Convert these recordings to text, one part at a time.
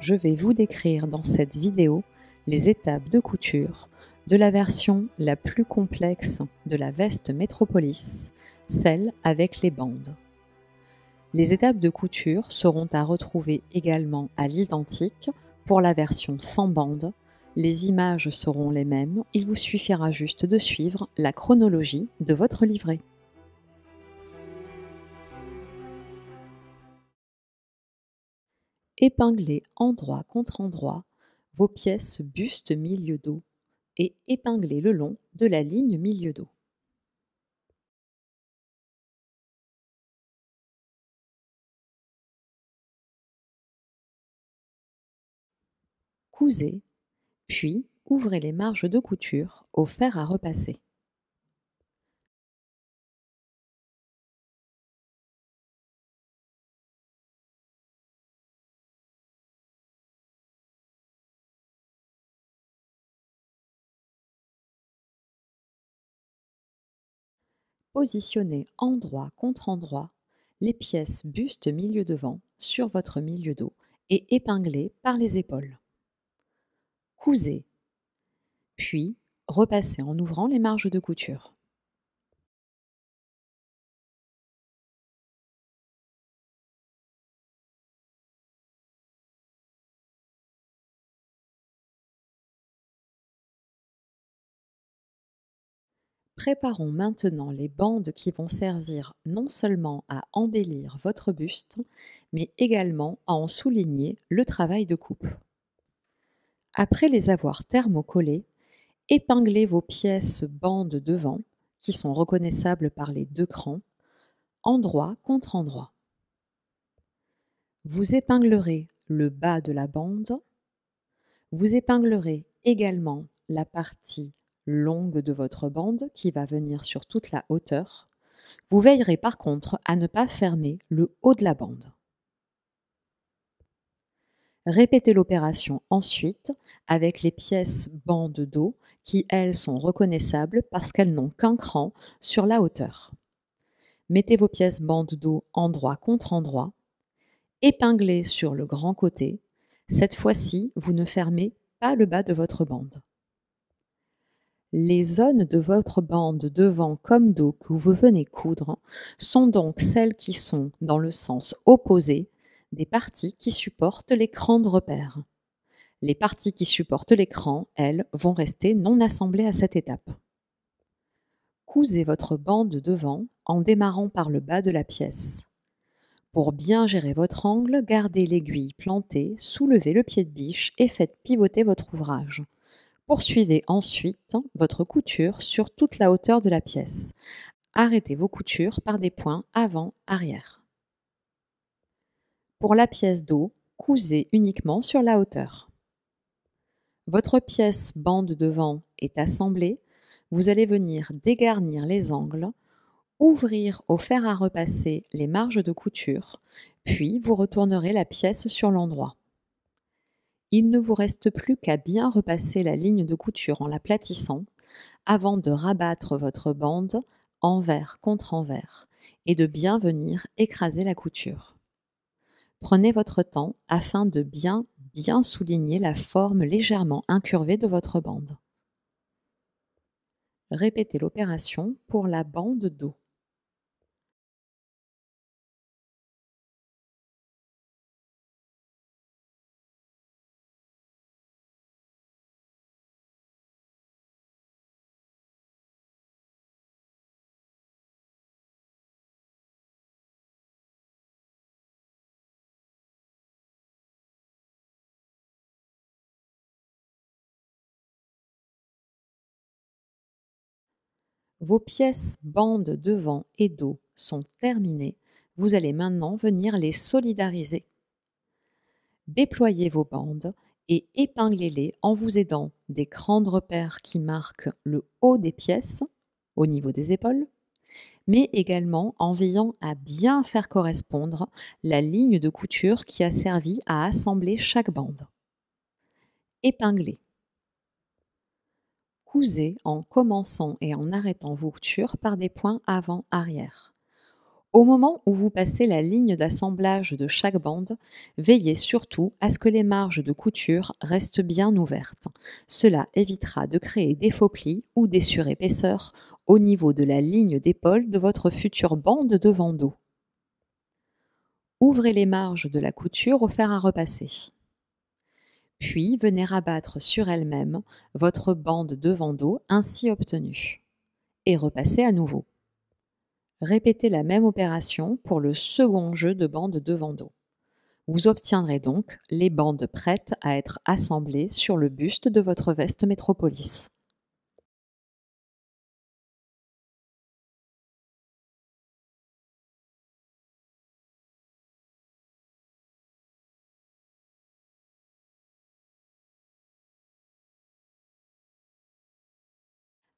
je vais vous décrire dans cette vidéo les étapes de couture de la version la plus complexe de la veste Metropolis, celle avec les bandes. Les étapes de couture seront à retrouver également à l'identique pour la version sans bandes. Les images seront les mêmes, il vous suffira juste de suivre la chronologie de votre livret. Épinglez endroit contre endroit vos pièces buste milieu dos et épinglez le long de la ligne milieu dos. Cousez, puis ouvrez les marges de couture au fer à repasser. Positionnez endroit contre endroit les pièces buste milieu devant sur votre milieu dos et épinglez par les épaules. Cousez, puis repassez en ouvrant les marges de couture. Préparons maintenant les bandes qui vont servir non seulement à embellir votre buste, mais également à en souligner le travail de coupe. Après les avoir thermocollées, épinglez vos pièces bandes devant, qui sont reconnaissables par les deux crans, endroit contre endroit. Vous épinglerez le bas de la bande. Vous épinglerez également la partie longue de votre bande qui va venir sur toute la hauteur. Vous veillerez par contre à ne pas fermer le haut de la bande. Répétez l'opération ensuite avec les pièces bandes dos qui, elles, sont reconnaissables parce qu'elles n'ont qu'un cran sur la hauteur. Mettez vos pièces bandes dos endroit contre endroit. Épinglez sur le grand côté. Cette fois-ci, vous ne fermez pas le bas de votre bande. Les zones de votre bande devant comme dos que vous venez coudre sont donc celles qui sont dans le sens opposé des parties qui supportent l'écran de repère. Les parties qui supportent l'écran, elles, vont rester non assemblées à cette étape. Cousez votre bande devant en démarrant par le bas de la pièce. Pour bien gérer votre angle, gardez l'aiguille plantée, soulevez le pied de biche et faites pivoter votre ouvrage. Poursuivez ensuite votre couture sur toute la hauteur de la pièce. Arrêtez vos coutures par des points avant-arrière. Pour la pièce dos, cousez uniquement sur la hauteur. Votre pièce bande devant est assemblée. Vous allez venir dégarnir les angles, ouvrir au fer à repasser les marges de couture, puis vous retournerez la pièce sur l'endroit. Il ne vous reste plus qu'à bien repasser la ligne de couture en la platissant avant de rabattre votre bande envers contre envers et de bien venir écraser la couture. Prenez votre temps afin de bien souligner la forme légèrement incurvée de votre bande. Répétez l'opération pour la bande dos. Vos pièces bandes devant et dos sont terminées. Vous allez maintenant venir les solidariser. Déployez vos bandes et épinglez-les en vous aidant des crans de repère qui marquent le haut des pièces, au niveau des épaules, mais également en veillant à bien faire correspondre la ligne de couture qui a servi à assembler chaque bande. Épinglez. Cousez en commençant et en arrêtant vos coutures par des points avant-arrière. Au moment où vous passez la ligne d'assemblage de chaque bande, veillez surtout à ce que les marges de couture restent bien ouvertes. Cela évitera de créer des faux plis ou des surépaisseurs au niveau de la ligne d'épaule de votre future bande de bandeau. Ouvrez les marges de la couture au fer à repasser. Puis venez rabattre sur elle-même votre bande de bandeau ainsi obtenue. Et repassez à nouveau. Répétez la même opération pour le second jeu de bandes de bandeau. Vous obtiendrez donc les bandes prêtes à être assemblées sur le buste de votre veste Métropolis.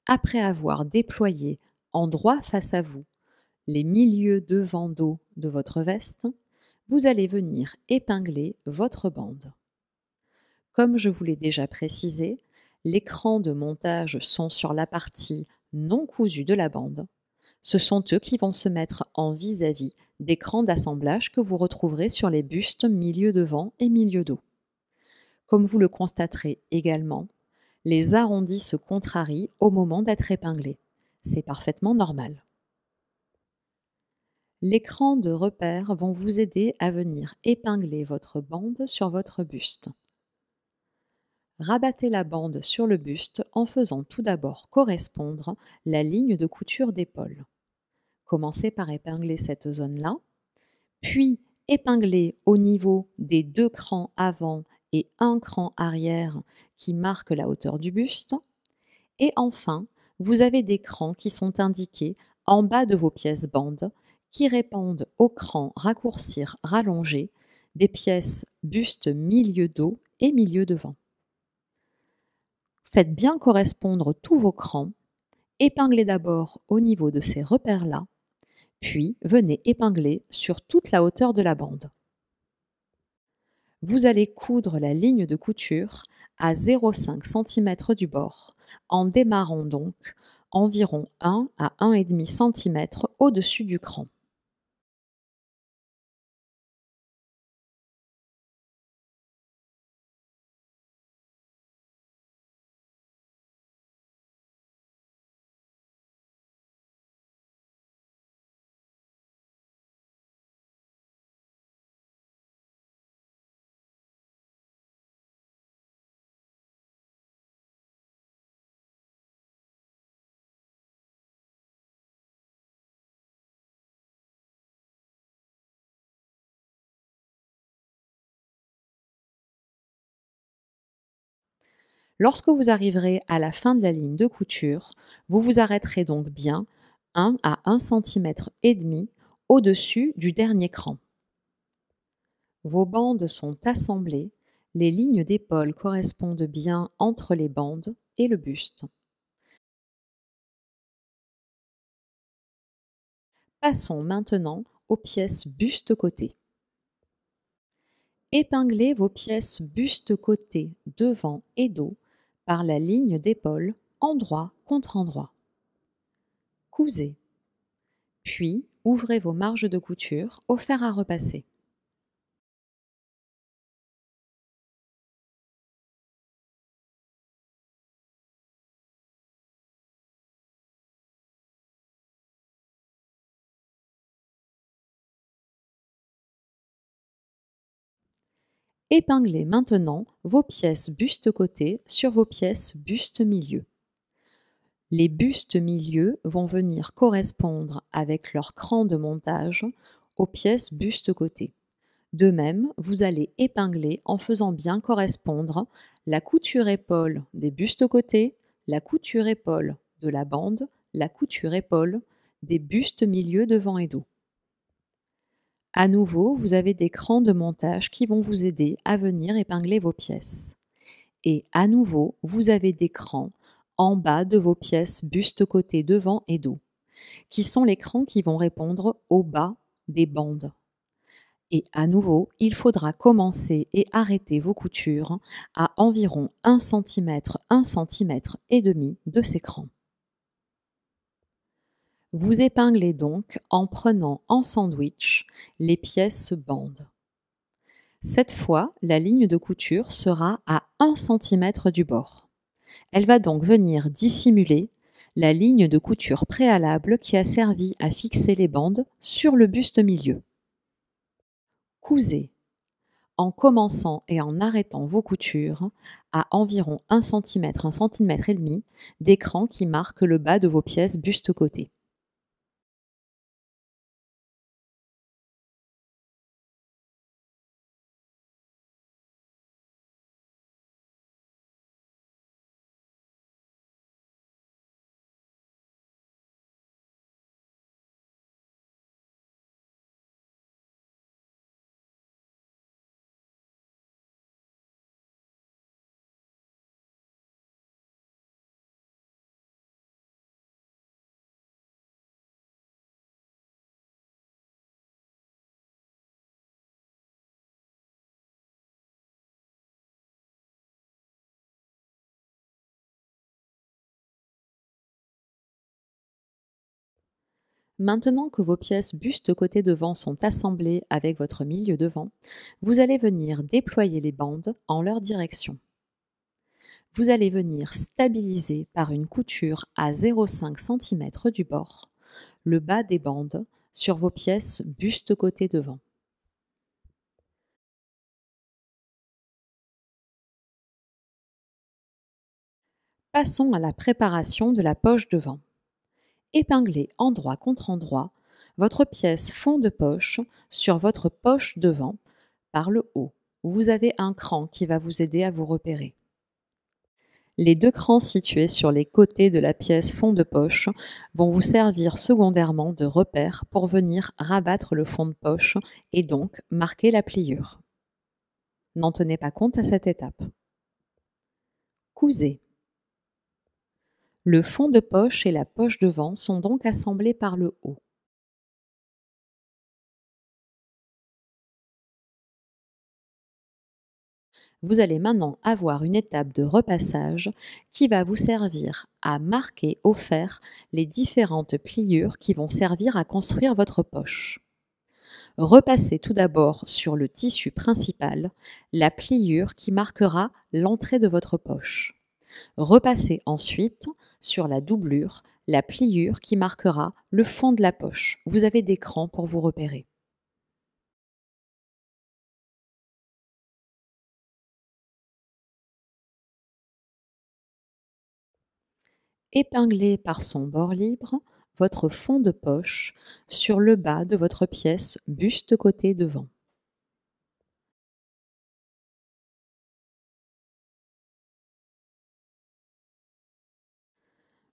Après avoir déployé en droit face à vous les milieux de bandeau de votre veste, vous allez venir épingler votre bande. Comme je vous l'ai déjà précisé, les crans de montage sont sur la partie non cousue de la bande. Ce sont eux qui vont se mettre en vis-à-vis des crans d'assemblage que vous retrouverez sur les bustes milieu devant et milieu dos. Comme vous le constaterez également, les arrondis se contrarient au moment d'être épinglés. C'est parfaitement normal. Les crans de repère vont vous aider à venir épingler votre bande sur votre buste. Rabattez la bande sur le buste en faisant tout d'abord correspondre la ligne de couture d'épaule. Commencez par épingler cette zone-là, puis épinglez au niveau des 2 crans avant et un cran arrière qui marquent la hauteur du buste. Et enfin, vous avez des crans qui sont indiqués en bas de vos pièces bandes qui répondent aux crans raccourcir rallonger des pièces buste milieu dos et milieu devant. Faites bien correspondre tous vos crans, épinglez d'abord au niveau de ces repères-là, puis venez épingler sur toute la hauteur de la bande. Vous allez coudre la ligne de couture à 0,5 cm du bord, en démarrant donc environ 1 à 1,5 cm au-dessus du cran. Lorsque vous arriverez à la fin de la ligne de couture, vous vous arrêterez donc bien 1 à 1,5 cm au-dessus du dernier cran. Vos bandes sont assemblées, les lignes d'épaule correspondent bien entre les bandes et le buste. Passons maintenant aux pièces buste-côté. Épinglez vos pièces buste-côté devant et dos par la ligne d'épaule endroit contre endroit. Cousez. Puis, ouvrez vos marges de couture au fer à repasser. Épinglez maintenant vos pièces buste-côté sur vos pièces buste-milieu. Les bustes milieu vont venir correspondre avec leur cran de montage aux pièces buste-côté. De même, vous allez épingler en faisant bien correspondre la couture épaule des bustes côté, la couture épaule de la bande, la couture épaule des bustes milieu devant et dos. À nouveau, vous avez des crans de montage qui vont vous aider à venir épingler vos pièces. Et à nouveau, vous avez des crans en bas de vos pièces buste côté devant et dos, qui sont les crans qui vont répondre au bas des bandes. Et à nouveau, il faudra commencer et arrêter vos coutures à environ 1 cm, 1 cm et demi de ces crans. Vous épinglez donc en prenant en sandwich les pièces bandes. Cette fois, la ligne de couture sera à 1 cm du bord. Elle va donc venir dissimuler la ligne de couture préalable qui a servi à fixer les bandes sur le buste milieu. Cousez en commençant et en arrêtant vos coutures à environ 1 cm, 1 cm et demi d'écran qui marque le bas de vos pièces buste-côté. Maintenant que vos pièces buste-côté devant sont assemblées avec votre milieu devant, vous allez venir déployer les bandes en leur direction. Vous allez venir stabiliser par une couture à 0,5 cm du bord le bas des bandes sur vos pièces buste-côté devant. Passons à la préparation de la poche devant. Épinglez endroit contre endroit votre pièce fond de poche sur votre poche devant par le haut. Vous avez un cran qui va vous aider à vous repérer. Les 2 crans situés sur les côtés de la pièce fond de poche vont vous servir secondairement de repère pour venir rabattre le fond de poche et donc marquer la pliure. N'en tenez pas compte à cette étape. Cousez. Le fond de poche et la poche devant sont donc assemblés par le haut. Vous allez maintenant avoir une étape de repassage qui va vous servir à marquer au fer les différentes pliures qui vont servir à construire votre poche. Repassez tout d'abord sur le tissu principal la pliure qui marquera l'entrée de votre poche. Repassez ensuite sur la doublure la pliure qui marquera le fond de la poche. Vous avez des crans pour vous repérer. Épinglez par son bord libre votre fond de poche sur le bas de votre pièce buste-côté devant.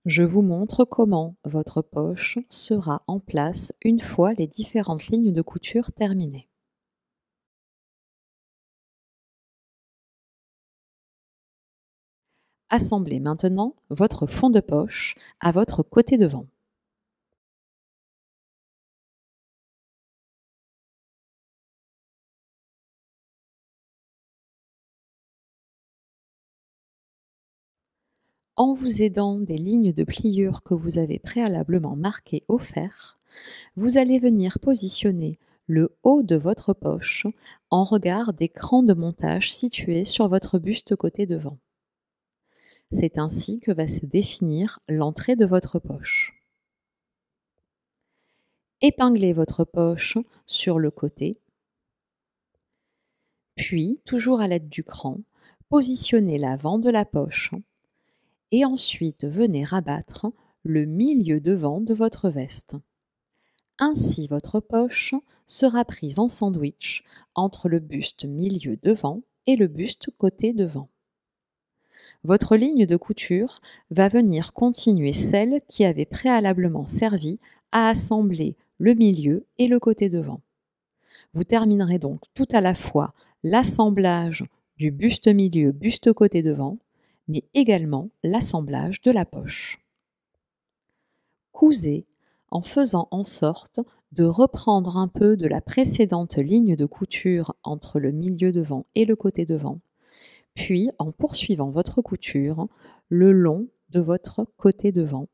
Je vous montre comment votre poche sera en place une fois les différentes lignes de couture terminées. Assemblez maintenant votre fond de poche à votre côté devant. En vous aidant des lignes de pliure que vous avez préalablement marquées au fer, vous allez venir positionner le haut de votre poche en regard des crans de montage situés sur votre buste côté devant. C'est ainsi que va se définir l'entrée de votre poche. Épinglez votre poche sur le côté, puis, toujours à l'aide du cran, positionnez l'avant de la poche et ensuite venez rabattre le milieu devant de votre veste. Ainsi, votre poche sera prise en sandwich entre le buste milieu devant et le buste côté devant. Votre ligne de couture va venir continuer celle qui avait préalablement servi à assembler le milieu et le côté devant. Vous terminerez donc tout à la fois l'assemblage du buste milieu, buste côté devant, mais également l'assemblage de la poche. Cousez en faisant en sorte de reprendre un peu de la précédente ligne de couture entre le milieu devant et le côté devant, puis en poursuivant votre couture le long de votre côté devant,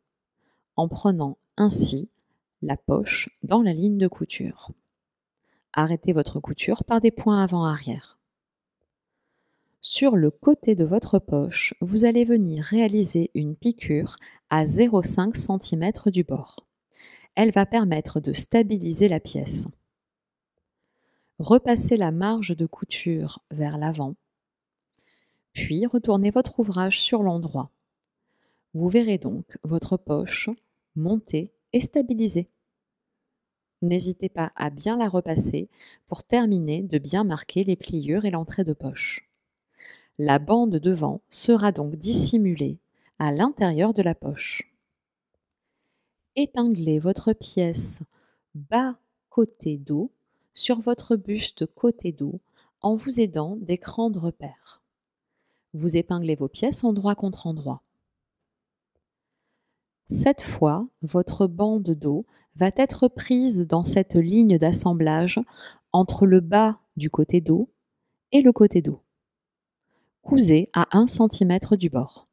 en prenant ainsi la poche dans la ligne de couture. Arrêtez votre couture par des points avant-arrière. Sur le côté de votre poche, vous allez venir réaliser une piqûre à 0,5 cm du bord. Elle va permettre de stabiliser la pièce. Repassez la marge de couture vers l'avant, puis retournez votre ouvrage sur l'endroit. Vous verrez donc votre poche monter et stabiliser. N'hésitez pas à bien la repasser pour terminer de bien marquer les pliures et l'entrée de poche. La bande devant sera donc dissimulée à l'intérieur de la poche. Épinglez votre pièce bas côté dos sur votre buste côté dos en vous aidant d'écran de repère. Vous épinglez vos pièces endroit contre endroit. Cette fois, votre bande dos va être prise dans cette ligne d'assemblage entre le bas du côté dos et le côté dos. Cousez à 1 cm du bord.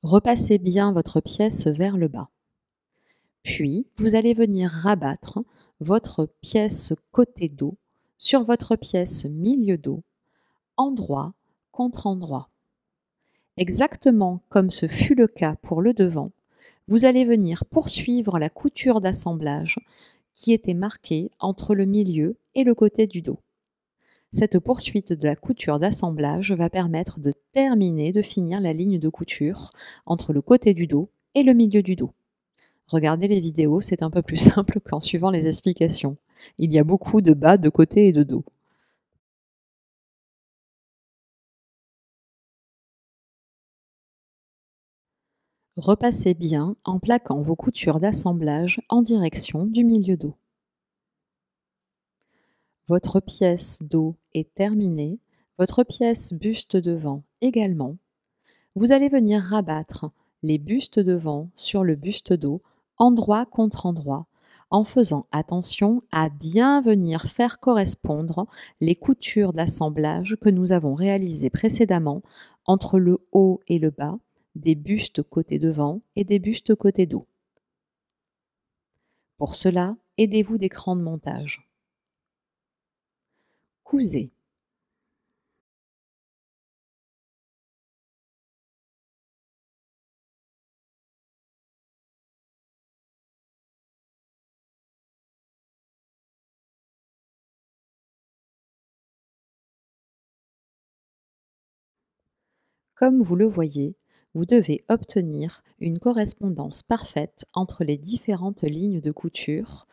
Repassez bien votre pièce vers le bas. Puis, vous allez venir rabattre votre pièce côté dos sur votre pièce milieu dos, endroit contre endroit. Exactement comme ce fut le cas pour le devant, vous allez venir poursuivre la couture d'assemblage qui était marquée entre le milieu et le côté du dos. Cette poursuite de la couture d'assemblage va permettre de terminer, de finir la ligne de couture entre le côté du dos et le milieu du dos. Regardez les vidéos, c'est un peu plus simple qu'en suivant les explications. Il y a beaucoup de bas, de côté et de dos. Repassez bien en plaquant vos coutures d'assemblage en direction du milieu dos. Votre pièce dos est terminée, votre pièce buste devant également. Vous allez venir rabattre les bustes devant sur le buste dos, endroit contre endroit, en faisant attention à bien venir faire correspondre les coutures d'assemblage que nous avons réalisées précédemment entre le haut et le bas, des bustes côté devant et des bustes côté dos. Pour cela, aidez-vous d'écran de montage. Cousez. Comme vous le voyez, vous devez obtenir une correspondance parfaite entre les différentes lignes de couture,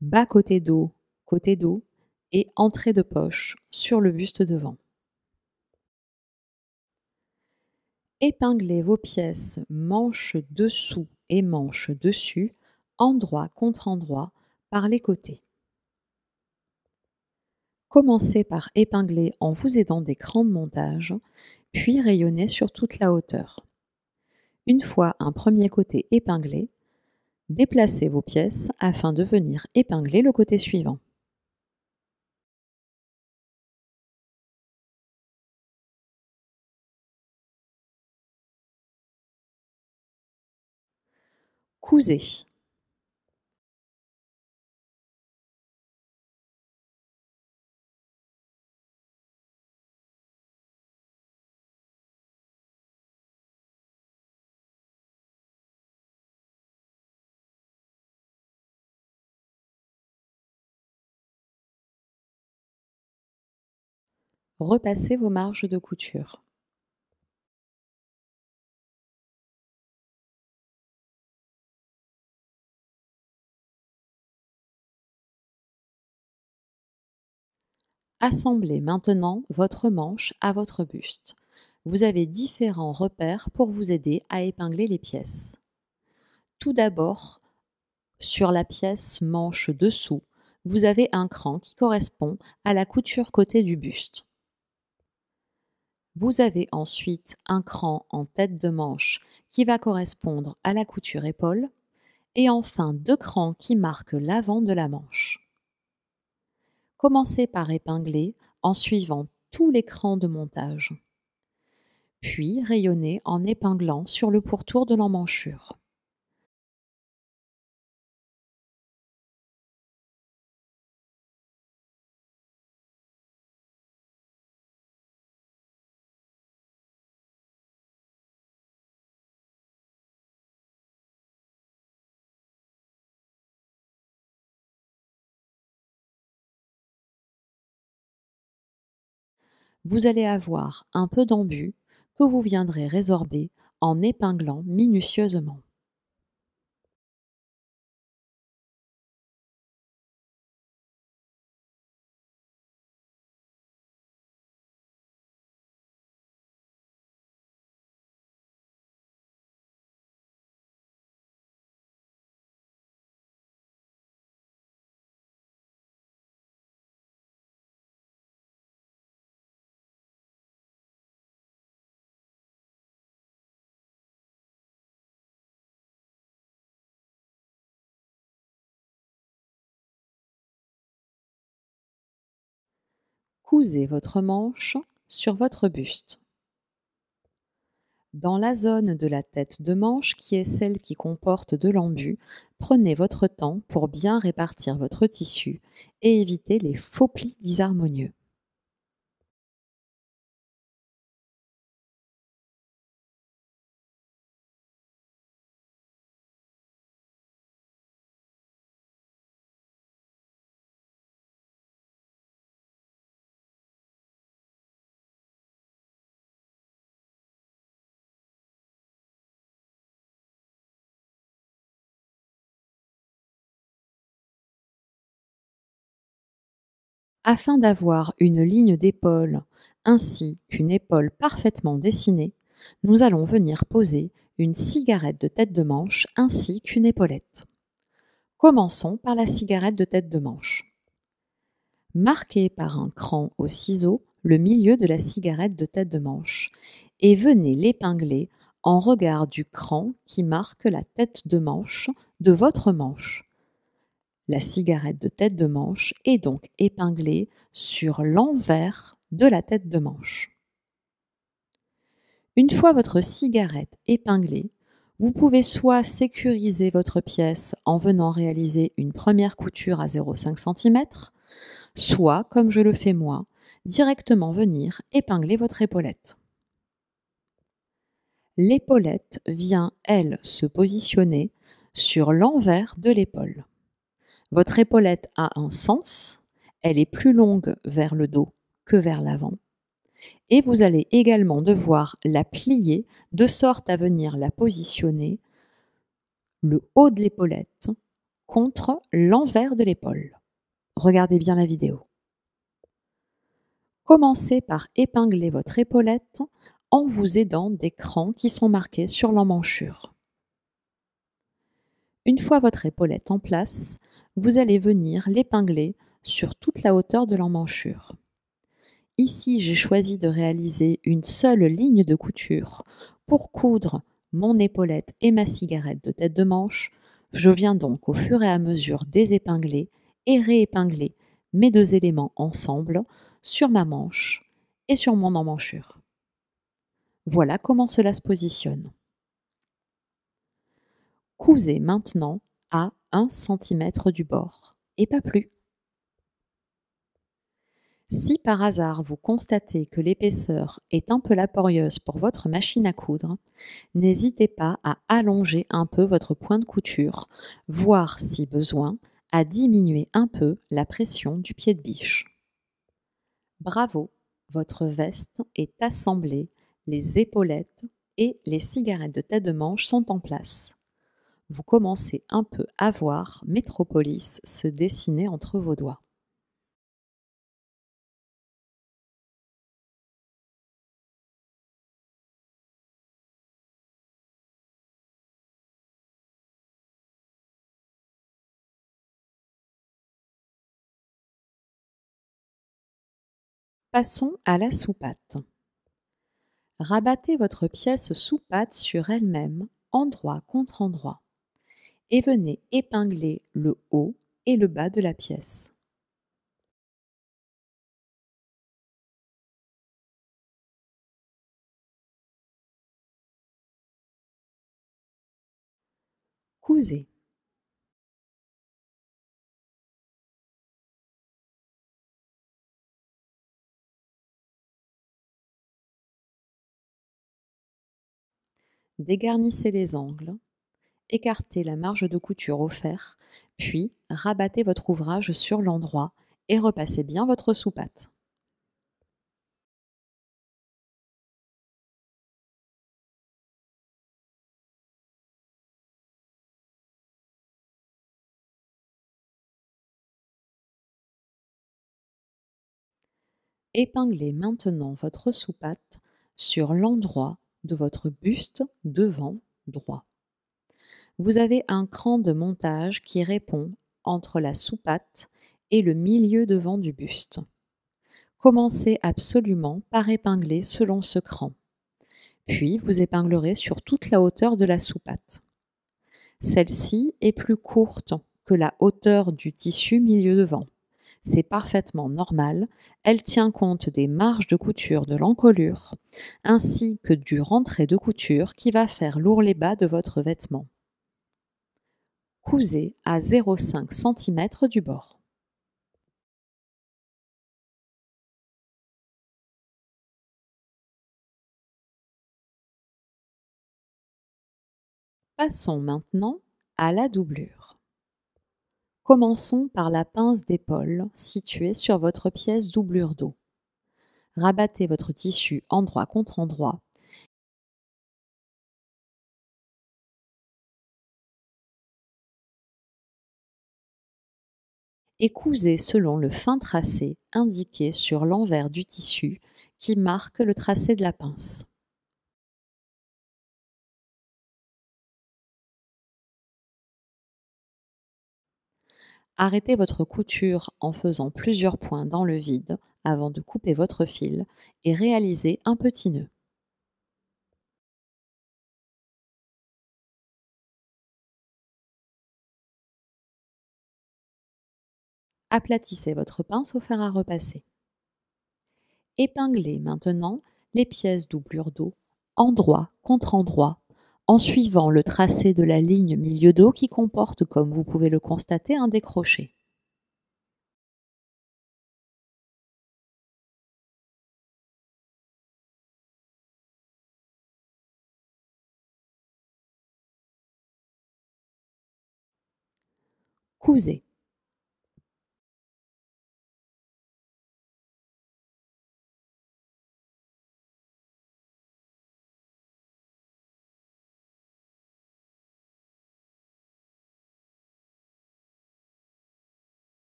bas côté dos et entrée de poche sur le buste devant. Épinglez vos pièces manches dessous et manches dessus, endroit contre endroit, par les côtés. Commencez par épingler en vous aidant des crans de montage, puis rayonnez sur toute la hauteur. Une fois un premier côté épinglé, déplacez vos pièces afin de venir épingler le côté suivant. Cousez. Repassez vos marges de couture. Assemblez maintenant votre manche à votre buste. Vous avez différents repères pour vous aider à épingler les pièces. Tout d'abord, sur la pièce manche dessous, vous avez un cran qui correspond à la couture côté du buste. Vous avez ensuite un cran en tête de manche qui va correspondre à la couture épaule et enfin 2 crans qui marquent l'avant de la manche. Commencez par épingler en suivant tout l'écran de montage, puis rayonnez en épinglant sur le pourtour de l'emmanchure. Vous allez avoir un peu d'embu que vous viendrez résorber en épinglant minutieusement. Cousez votre manche sur votre buste. Dans la zone de la tête de manche, qui est celle qui comporte de l'embu, prenez votre temps pour bien répartir votre tissu et éviter les faux plis disharmonieux. Afin d'avoir une ligne d'épaule ainsi qu'une épaule parfaitement dessinée, nous allons venir poser une cigarette de tête de manche ainsi qu'une épaulette. Commençons par la cigarette de tête de manche. Marquez par un cran au ciseau le milieu de la cigarette de tête de manche et venez l'épingler en regard du cran qui marque la tête de manche de votre manche. La cigarette de tête de manche est donc épinglée sur l'envers de la tête de manche. Une fois votre cigarette épinglée, vous pouvez soit sécuriser votre pièce en venant réaliser une première couture à 0,5 cm, soit, comme je le fais moi, directement venir épingler votre épaulette. L'épaulette vient, elle, se positionner sur l'envers de l'épaule. Votre épaulette a un sens, elle est plus longue vers le dos que vers l'avant. Et vous allez également devoir la plier de sorte à venir la positionner le haut de l'épaulette contre l'envers de l'épaule. Regardez bien la vidéo. Commencez par épingler votre épaulette en vous aidant des crans qui sont marqués sur l'emmanchure. Une fois votre épaulette en place, vous allez venir l'épingler sur toute la hauteur de l'emmanchure. Ici, j'ai choisi de réaliser une seule ligne de couture pour coudre mon épaulette et ma cigarette de tête de manche. Je viens donc au fur et à mesure désépingler et réépingler mes deux éléments ensemble sur ma manche et sur mon emmanchure. Voilà comment cela se positionne. Cousez maintenant à 1 cm du bord et pas plus. Si par hasard vous constatez que l'épaisseur est un peu laborieuse pour votre machine à coudre, n'hésitez pas à allonger un peu votre point de couture, voire si besoin, à diminuer un peu la pression du pied de biche. Bravo, votre veste est assemblée, les épaulettes et les cigarettes de tête de manche sont en place. Vous commencez un peu à voir Métropolis se dessiner entre vos doigts. Passons à la soupatte. Rabattez votre pièce sous-patte sur elle-même, endroit contre endroit, et venez épingler le haut et le bas de la pièce. Cousez. Dégarnissez les angles, écartez la marge de couture au fer, puis rabattez votre ouvrage sur l'endroit et repassez bien votre sous-patte. Épinglez maintenant votre sous-patte sur l'endroit de votre buste devant droit. Vous avez un cran de montage qui répond entre la sous-patte et le milieu devant du buste. Commencez absolument par épingler selon ce cran. Puis vous épinglerez sur toute la hauteur de la sous-patte. Celle-ci est plus courte que la hauteur du tissu milieu devant. C'est parfaitement normal, elle tient compte des marges de couture de l'encolure ainsi que du rentré de couture qui va faire l'ourlet bas de votre vêtement. Cousez à 0,5 cm du bord. Passons maintenant à la doublure. Commençons par la pince d'épaule située sur votre pièce doublure dos. Rabattez votre tissu endroit contre endroit et cousez selon le fin tracé indiqué sur l'envers du tissu qui marque le tracé de la pince. Arrêtez votre couture en faisant plusieurs points dans le vide avant de couper votre fil et réalisez un petit nœud. Aplatissez votre pince au fer à repasser. Épinglez maintenant les pièces doublure dos endroit contre endroit en suivant le tracé de la ligne milieu dos qui comporte, comme vous pouvez le constater, un décroché. Cousez.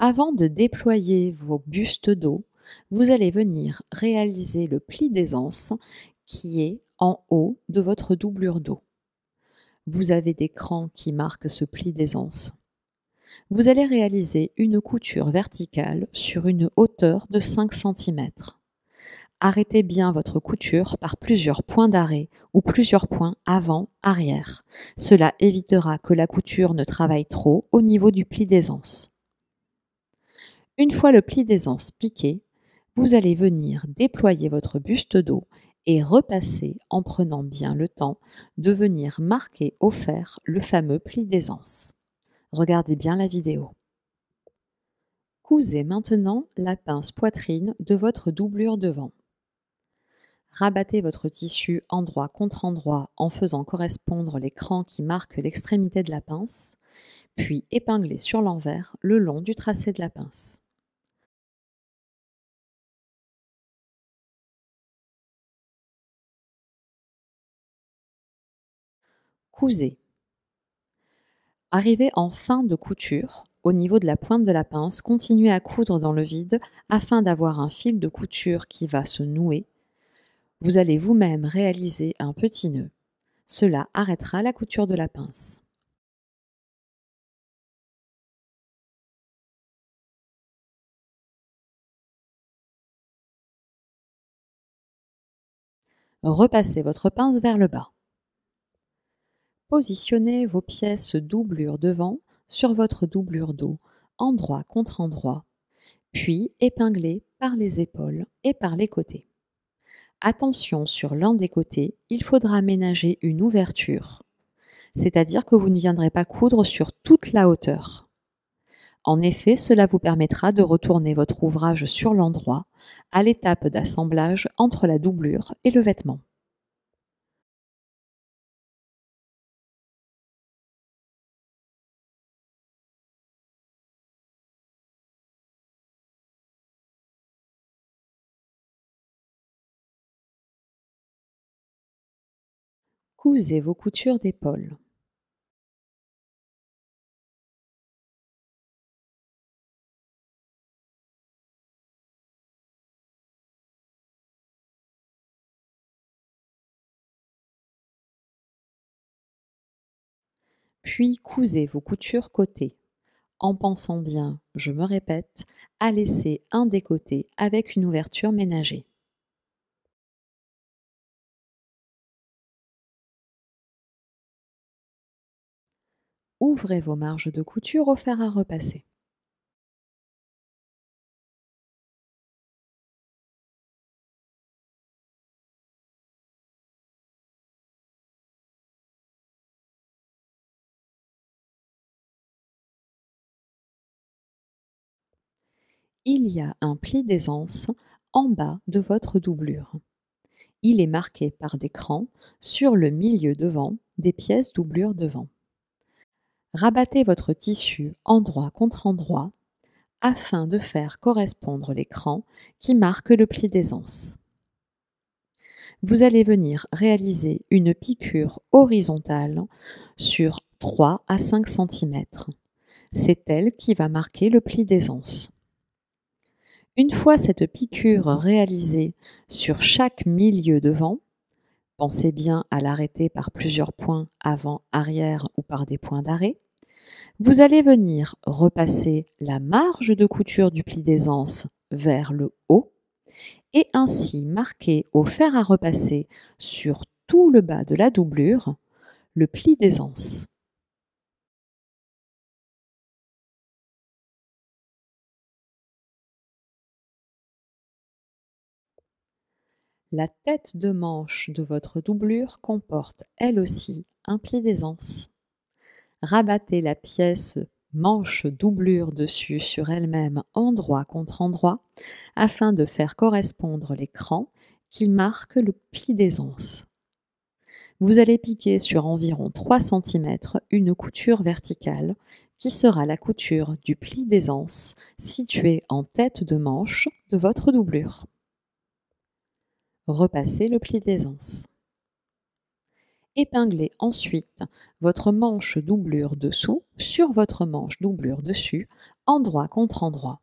Avant de déployer vos bustes dos, vous allez venir réaliser le pli d'aisance qui est en haut de votre doublure dos. Vous avez des crans qui marquent ce pli d'aisance. Vous allez réaliser une couture verticale sur une hauteur de 5 cm. Arrêtez bien votre couture par plusieurs points d'arrêt ou plusieurs points avant-arrière. Cela évitera que la couture ne travaille trop au niveau du pli d'aisance. Une fois le pli d'aisance piqué, vous allez venir déployer votre buste dos et repasser en prenant bien le temps de venir marquer au fer le fameux pli d'aisance. Regardez bien la vidéo. Cousez maintenant la pince poitrine de votre doublure devant. Rabattez votre tissu endroit contre endroit en faisant correspondre les crans qui marquent l'extrémité de la pince, puis épinglez sur l'envers le long du tracé de la pince. Cousez. Arrivé en fin de couture, au niveau de la pointe de la pince, continuez à coudre dans le vide afin d'avoir un fil de couture qui va se nouer. Vous allez vous-même réaliser un petit nœud. Cela arrêtera la couture de la pince. Repassez votre pince vers le bas. Positionnez vos pièces doublure devant sur votre doublure dos, endroit contre endroit, puis épinglez par les épaules et par les côtés. Attention, sur l'un des côtés, il faudra aménager une ouverture, c'est-à-dire que vous ne viendrez pas coudre sur toute la hauteur. En effet, cela vous permettra de retourner votre ouvrage sur l'endroit à l'étape d'assemblage entre la doublure et le vêtement. Cousez vos coutures d'épaule. Puis cousez vos coutures côté, en pensant bien, je me répète, à laisser un des côtés avec une ouverture ménagée. Ouvrez vos marges de couture au fer à repasser. Il y a un pli d'aisance en bas de votre doublure. Il est marqué par des crans sur le milieu devant des pièces doublure devant. Rabattez votre tissu endroit contre endroit afin de faire correspondre les crans qui marquent le pli d'aisance. Vous allez venir réaliser une piqûre horizontale sur 3 à 5 cm. C'est elle qui va marquer le pli d'aisance. Une fois cette piqûre réalisée sur chaque milieu devant, pensez bien à l'arrêter par plusieurs points avant, arrière ou par des points d'arrêt. Vous allez venir repasser la marge de couture du pli d'aisance vers le haut et ainsi marquer au fer à repasser sur tout le bas de la doublure le pli d'aisance. La tête de manche de votre doublure comporte elle aussi un pli d'aisance. Rabattez la pièce manche doublure dessus sur elle-même endroit contre endroit afin de faire correspondre les crans qui marquent le pli d'aisance. Vous allez piquer sur environ 3 cm une couture verticale qui sera la couture du pli d'aisance située en tête de manche de votre doublure. Repassez le pli d'aisance. Épinglez ensuite votre manche doublure dessous sur votre manche doublure dessus, endroit contre endroit,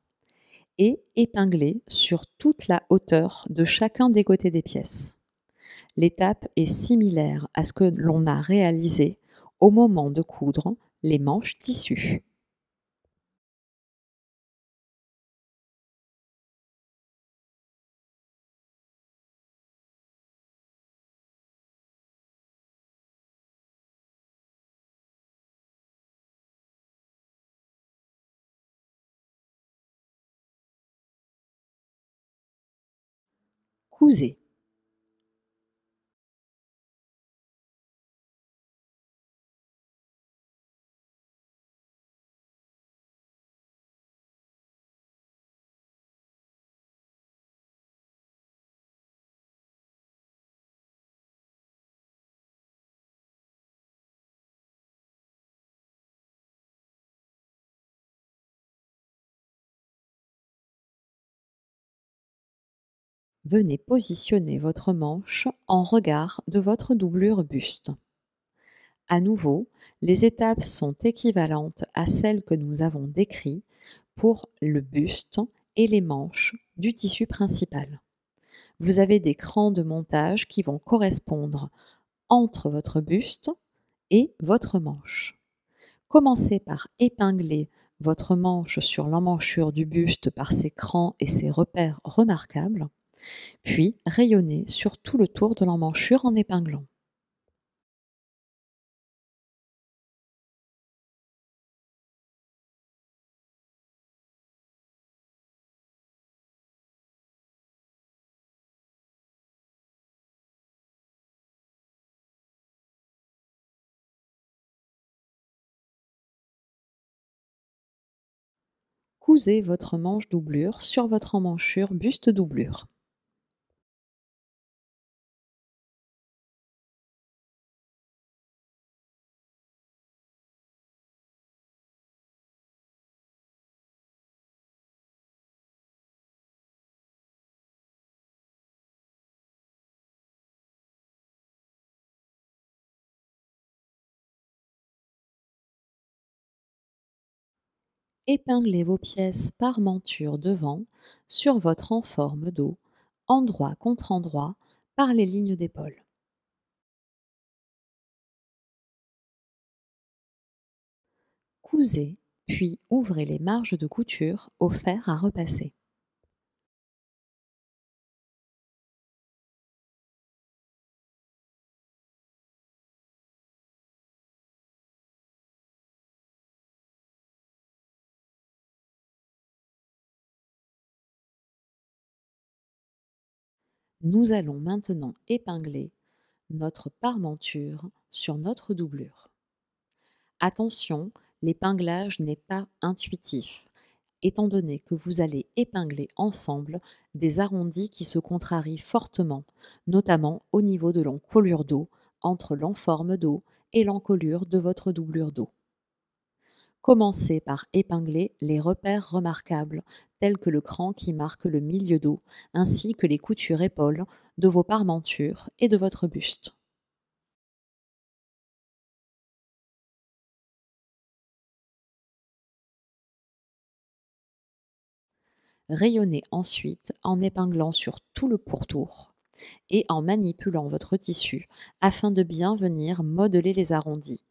et épinglez sur toute la hauteur de chacun des côtés des pièces. L'étape est similaire à ce que l'on a réalisé au moment de coudre les manches tissu. Cousez. Venez positionner votre manche en regard de votre doublure buste. À nouveau, les étapes sont équivalentes à celles que nous avons décrites pour le buste et les manches du tissu principal. Vous avez des crans de montage qui vont correspondre entre votre buste et votre manche. Commencez par épingler votre manche sur l'emmanchure du buste par ses crans et ses repères remarquables, puis rayonnez sur tout le tour de l'emmanchure en épinglant. Cousez votre manche doublure sur votre emmanchure buste doublure. Épinglez vos pièces parmenture devant sur votre en-forme dos, endroit contre endroit, par les lignes d'épaule. Cousez, puis ouvrez les marges de couture au fer à repasser. Nous allons maintenant épingler notre parmenture sur notre doublure. Attention, l'épinglage n'est pas intuitif, étant donné que vous allez épingler ensemble des arrondis qui se contrarient fortement, notamment au niveau de l'encolure d'eau, entre l'enforme d'eau et l'encolure de votre doublure d'eau. Commencez par épingler les repères remarquables, tels que le cran qui marque le milieu dos, ainsi que les coutures épaules de vos parmentures et de votre buste. Rayonnez ensuite en épinglant sur tout le pourtour et en manipulant votre tissu afin de bien venir modeler les arrondis.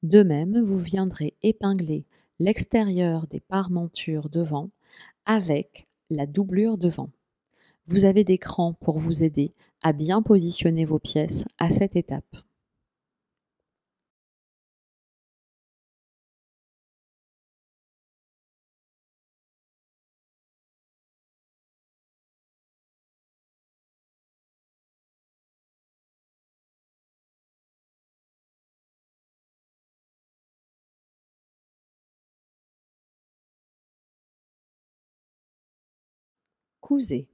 De même, vous viendrez épingler l'extérieur des parmentures devant avec la doublure devant. Vous avez des crans pour vous aider à bien positionner vos pièces à cette étape. Cousez.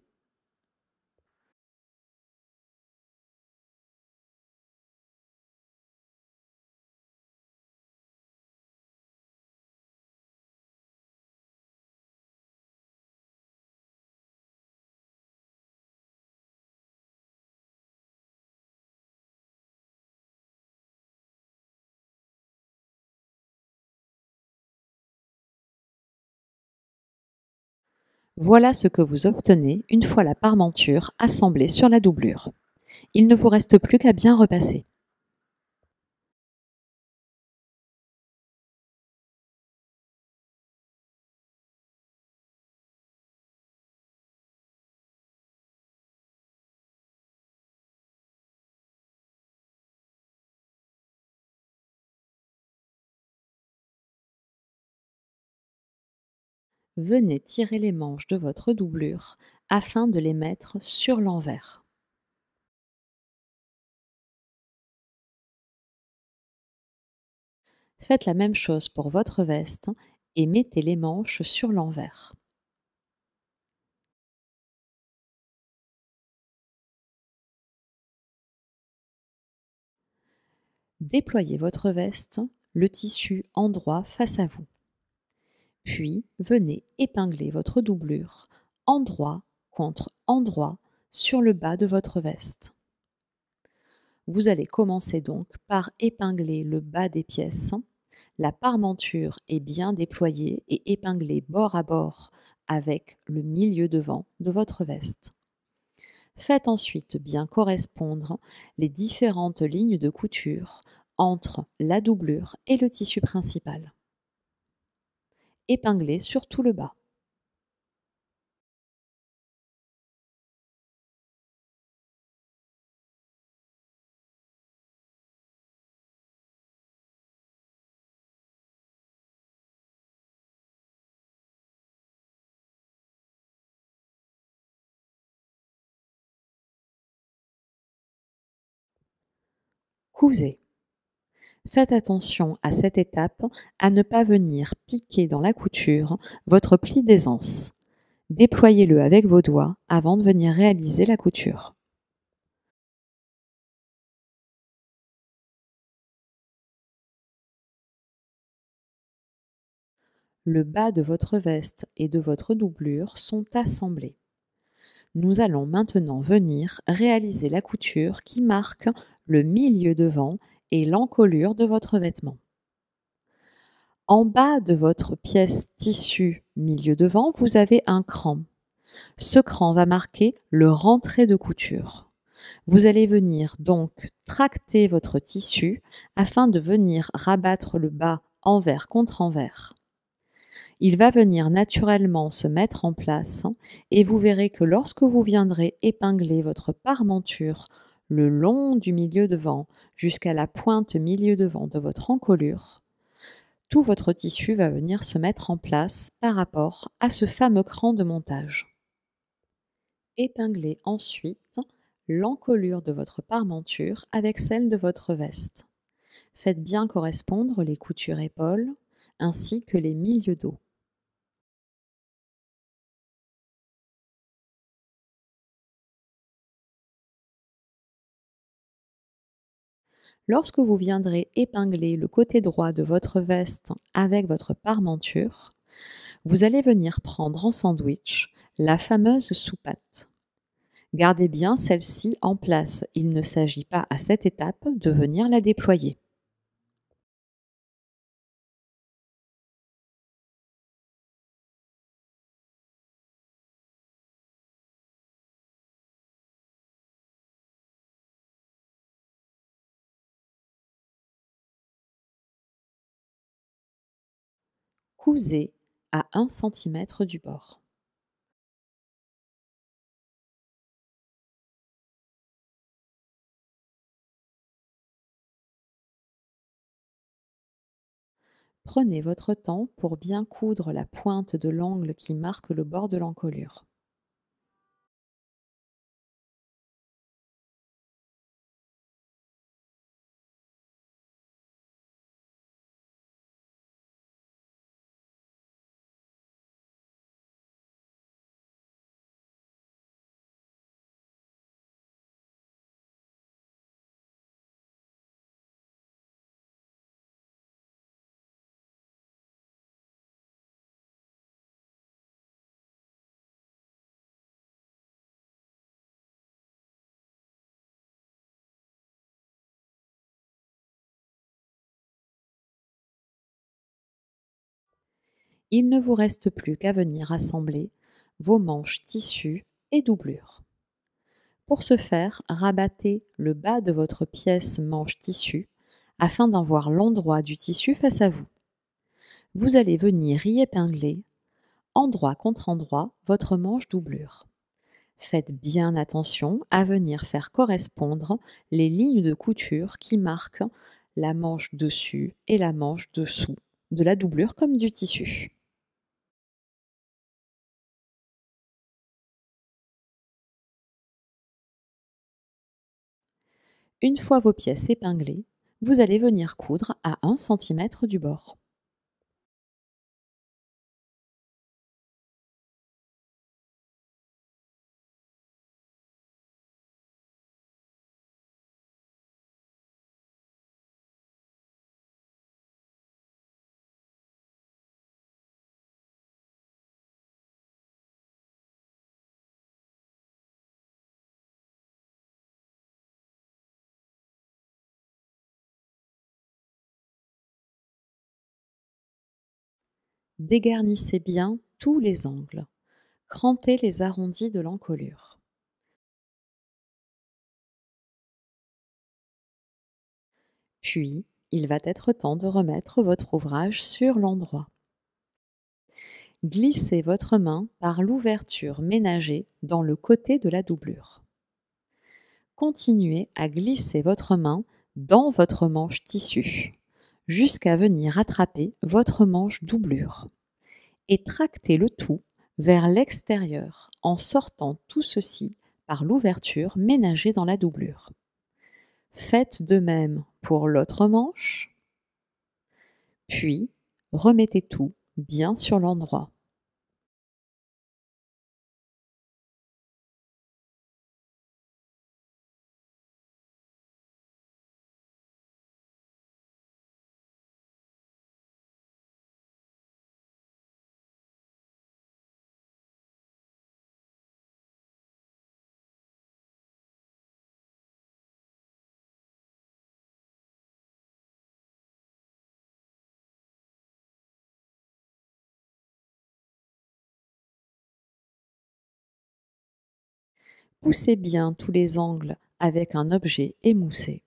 Voilà ce que vous obtenez une fois la parmenture assemblée sur la doublure. Il ne vous reste plus qu'à bien repasser. Venez tirer les manches de votre doublure afin de les mettre sur l'envers. Faites la même chose pour votre veste et mettez les manches sur l'envers. Déployez votre veste, le tissu endroit face à vous. Puis venez épingler votre doublure endroit contre endroit sur le bas de votre veste. Vous allez commencer donc par épingler le bas des pièces. La parmenture est bien déployée et épinglée bord à bord avec le milieu devant de votre veste. Faites ensuite bien correspondre les différentes lignes de couture entre la doublure et le tissu principal. Épinglez sur tout le bas. Cousez. Faites attention à cette étape à ne pas venir piquer dans la couture votre pli d'aisance. Déployez-le avec vos doigts avant de venir réaliser la couture. Le bas de votre veste et de votre doublure sont assemblés. Nous allons maintenant venir réaliser la couture qui marque le milieu devant et l'encolure de votre vêtement. En bas de votre pièce tissu milieu devant, vous avez un cran. Ce cran va marquer le rentré de couture. Vous allez venir donc tracter votre tissu afin de venir rabattre le bas envers contre envers. Il va venir naturellement se mettre en place et vous verrez que lorsque vous viendrez épingler votre parmenture le long du milieu devant jusqu'à la pointe milieu devant de votre encolure, tout votre tissu va venir se mettre en place par rapport à ce fameux cran de montage. Épinglez ensuite l'encolure de votre parmenture avec celle de votre veste. Faites bien correspondre les coutures épaules ainsi que les milieux dos. Lorsque vous viendrez épingler le côté droit de votre veste avec votre parmenture, vous allez venir prendre en sandwich la fameuse soupate. Gardez bien celle-ci en place. Il ne s'agit pas à cette étape de venir la déployer. Cousez à 1 cm du bord. Prenez votre temps pour bien coudre la pointe de l'angle qui marque le bord de l'encolure. Il ne vous reste plus qu'à venir assembler vos manches tissu et doublure. Pour ce faire, rabattez le bas de votre pièce manche tissu afin d'en voir l'endroit du tissu face à vous. Vous allez venir y épingler, endroit contre endroit, votre manche doublure. Faites bien attention à venir faire correspondre les lignes de couture qui marquent la manche dessus et la manche dessous de la doublure comme du tissu. Une fois vos pièces épinglées, vous allez venir coudre à 1 cm du bord. Dégarnissez bien tous les angles. Crantez les arrondis de l'encolure. Puis, il va être temps de remettre votre ouvrage sur l'endroit. Glissez votre main par l'ouverture ménagée dans le côté de la doublure. Continuez à glisser votre main dans votre manche tissu jusqu'à venir attraper votre manche doublure et tractez le tout vers l'extérieur en sortant tout ceci par l'ouverture ménagée dans la doublure. Faites de même pour l'autre manche, puis remettez tout bien sur l'endroit. Poussez bien tous les angles avec un objet émoussé.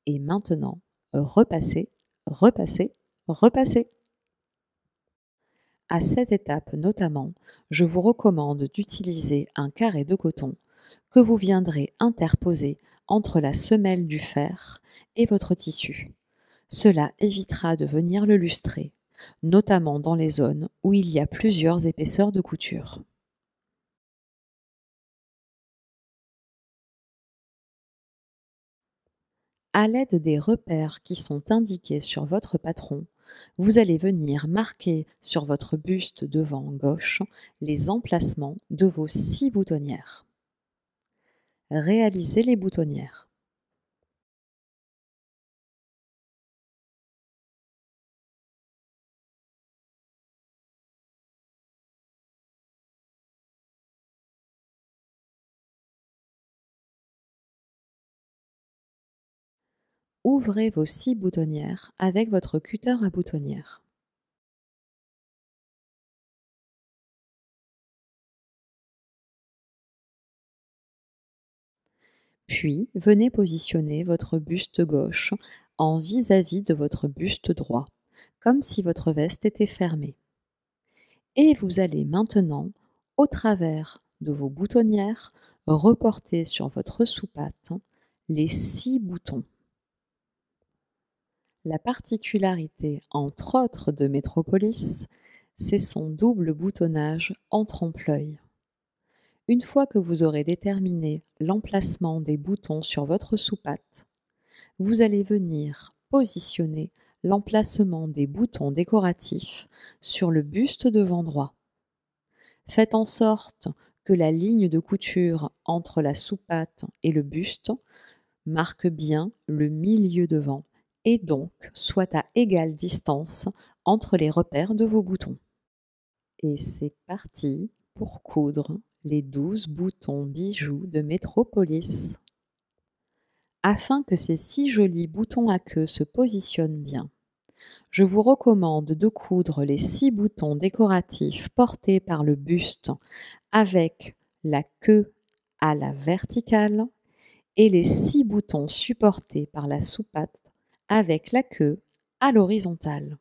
Et maintenant, repassez, repassez, repassez. À cette étape notamment, je vous recommande d'utiliser un carré de coton que vous viendrez interposer entre la semelle du fer et votre tissu. Cela évitera de venir le lustrer, notamment dans les zones où il y a plusieurs épaisseurs de couture. À l'aide des repères qui sont indiqués sur votre patron, vous allez venir marquer sur votre buste devant gauche les emplacements de vos 6 boutonnières. Réalisez les boutonnières. Ouvrez vos 6 boutonnières avec votre cutter à boutonnière. Puis, venez positionner votre buste gauche en vis-à-vis de votre buste droit, comme si votre veste était fermée. Et vous allez maintenant, au travers de vos boutonnières, reporter sur votre soupape les 6 boutons. La particularité, entre autres, de Métropolis, c'est son double boutonnage en trompe-l'œil. Une fois que vous aurez déterminé l'emplacement des boutons sur votre soupape, vous allez venir positionner l'emplacement des boutons décoratifs sur le buste devant droit. Faites en sorte que la ligne de couture entre la soupape et le buste marque bien le milieu devant et donc soit à égale distance entre les repères de vos boutons. Et c'est parti pour coudre les 12 boutons bijoux de Métropolis. Afin que ces 6 jolis boutons à queue se positionnent bien, je vous recommande de coudre les 6 boutons décoratifs portés par le buste avec la queue à la verticale et les 6 boutons supportés par la soupape avec la queue à l'horizontale.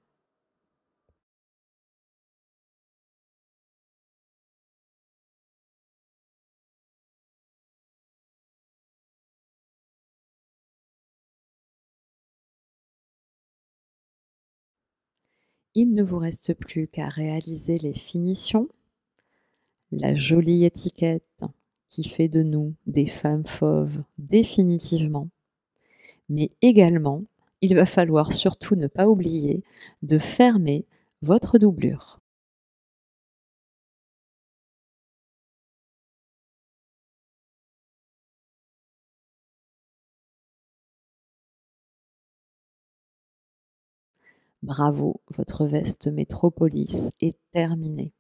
Il ne vous reste plus qu'à réaliser les finitions, la jolie étiquette qui fait de nous des femmes fauves définitivement, mais également, il va falloir surtout ne pas oublier de fermer votre doublure. Bravo, votre veste Métropolis est terminée.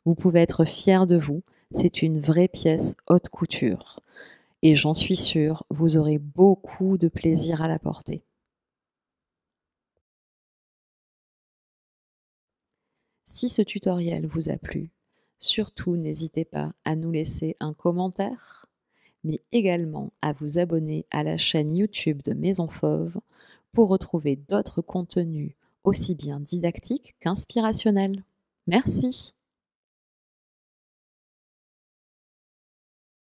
Vous pouvez être fiers de vous, c'est une vraie pièce haute couture et j'en suis sûre, vous aurez beaucoup de plaisir à la porter. Si ce tutoriel vous a plu, surtout n'hésitez pas à nous laisser un commentaire, mais également à vous abonner à la chaîne YouTube de Maison Fauve pour retrouver d'autres contenus aussi bien didactiques qu'inspirationnels. Merci.